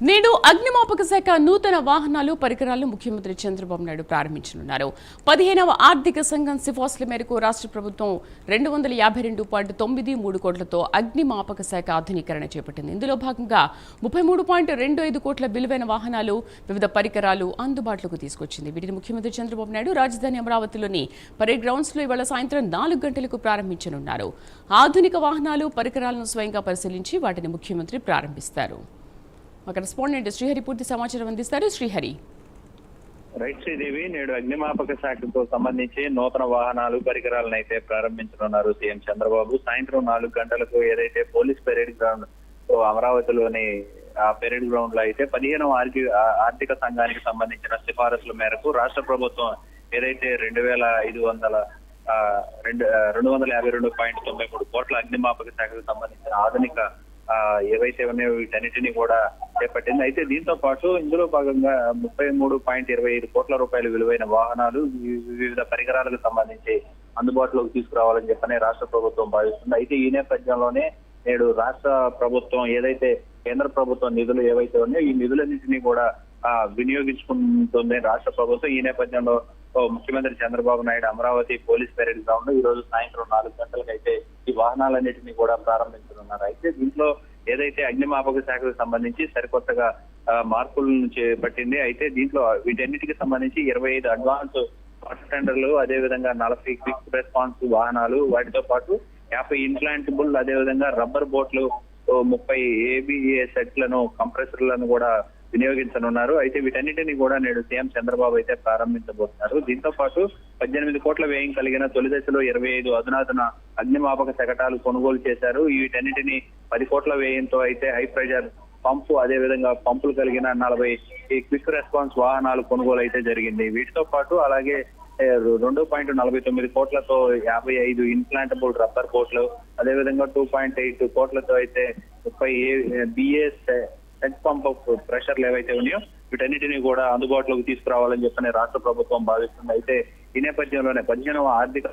నేడు అగ్నిమాపక శాఖ నూతన వాహనాలు పరికరాలు ముఖ్యమంత్రి చంద్రబాబు నాయుడు ప్రారంభించనున్నారు. 15వ ఆర్థిక సంఘం సిఫార్సుల మేరకు రాష్ట్ర ప్రభుత్వం 252.93 కోట్లతో అగ్నిమాపక శాఖ ఆధునీకరణ చేపట్టింది. ఇందులో భాగంగా 33.25 కోట్ల విలువైన వాహనాలు, వివిధ పరికరాలు అందుబాటులోకి తీసుకొచ్చింది. వీటిని ముఖ్యమంత్రి చంద్రబాబు నాయుడు రాజధాని అమరావతిలోని పరేడ్ గ్రౌండ్స్ లో ఇవాళ సాయంత్రం 4 గంటలకు ప్రారంభించనున్నారు. ఆధునిక వాహనాలు, పరికరాలను స్వయంగా పరిశీలించి వాటిని ముఖ్యమంత్రి ప్రారంభిస్తారు. మా కరెస్పాండెంట్ శ్రీహరి పూర్తి సమాచారం అందిస్తారు. శ్రీహరి. రైట్ శ్రీదేవి, నేడు అగ్నిమాపక శాఖకు సంబంధించి నూతన వాహనాలు పరికరాలను అయితే ప్రారంభించనున్నారు సీఎం చంద్రబాబు. సాయంత్రం 4 గంటలకు ఏదైతే పోలీస్ పెరేడ్ గ్రౌండ్ అమరావతిలోని ఆ పెరేడ్ గ్రౌండ్ లో అయితే 15వ ఆర్థిక సంఘానికి సంబంధించిన సిఫారసుల మేరకు రాష్ట్ర ప్రభుత్వం ఏదైతే 252.93 కోట్ల అగ్నిమాపక శాఖకు సంబంధించిన ఆధునిక ఏవైతే ఉన్నాయో వీటన్నిటిని కూడా చేపట్టింది. అయితే దీంతో పాటు ఇందులో భాగంగా 33.25 కోట్ల రూపాయల విలువైన వాహనాలు, వివిధ పరికరాలకు సంబంధించి అందుబాటులోకి తీసుకురావాలని చెప్పని రాష్ట్ర ప్రభుత్వం భావిస్తుంది. అయితే ఈ నేపథ్యంలోనే నేడు రాష్ట్ర ప్రభుత్వం ఏదైతే కేంద్ర ప్రభుత్వం నిధులు ఏవైతే ఉన్నాయో ఈ నిధులన్నింటినీ కూడా వినియోగించుకుంటుంది రాష్ట్ర ప్రభుత్వం. ఈ నేపథ్యంలో ముఖ్యమంత్రి Chandrababu Naidu Amaravati police parade ground ఈ రోజు సాయంత్రం 4 గంటలకు అయితే ఈ వాహనాలన్నింటినీ కూడా ప్రారంభించనున్నారు. అయితే దీంట్లో ఏదైతే అగ్నిమాపక శాఖకు సంబంధించి సరికొత్తగా మార్పులను చేపట్టింది. అయితే దీంట్లో వీటన్నిటికి సంబంధించి 25 అడ్వాన్స్ వాటర్ టెండర్లు, అదేవిధంగా 40 క్విక్ రెస్పాన్స్ వాహనాలు, వాటితో పాటు 50 ఇంప్లాంటబుల్, అదేవిధంగా రబ్బర్ బోట్లు, 30 ABA సెట్లను, కంప్రెసర్లను కూడా వినియోగించనున్నారు. అయితే వీటన్నిటిని కూడా నేడు సీఎం చంద్రబాబు అయితే ప్రారంభించబోతున్నారు. దీంతో పాటు 18 కోట్ల వ్యయం కలిగిన తొలి దశలో 25 అధునాతన అగ్నిమాపక శకటాలు కొనుగోలు చేశారు. వీటన్నిటిని 10 కోట్ల వ్యయంతో అయితే హై ప్రెషర్ పంపు, అదేవిధంగా పంపులు కలిగిన 40 క్విక్ రెస్పాన్స్ వాహనాలు కొనుగోలు అయితే జరిగింది. వీటితో పాటు అలాగే 2.49 కోట్లతో 55 ఇంప్లాంటబుల్ రబ్బర్ బోట్లు, అదేవిధంగా 2.8 కోట్లతో అయితే 30 BA సెట్ పంప్ ప్రెషర్లు ఏవైతే ఉన్నాయో వీటన్నిటిని కూడా అందుబాటులోకి తీసుకురావాలని చెప్పని రాష్ట్ర ప్రభుత్వం భావిస్తుంది. అయితే ఈ నేపథ్యంలోనే 15వ ఆర్థిక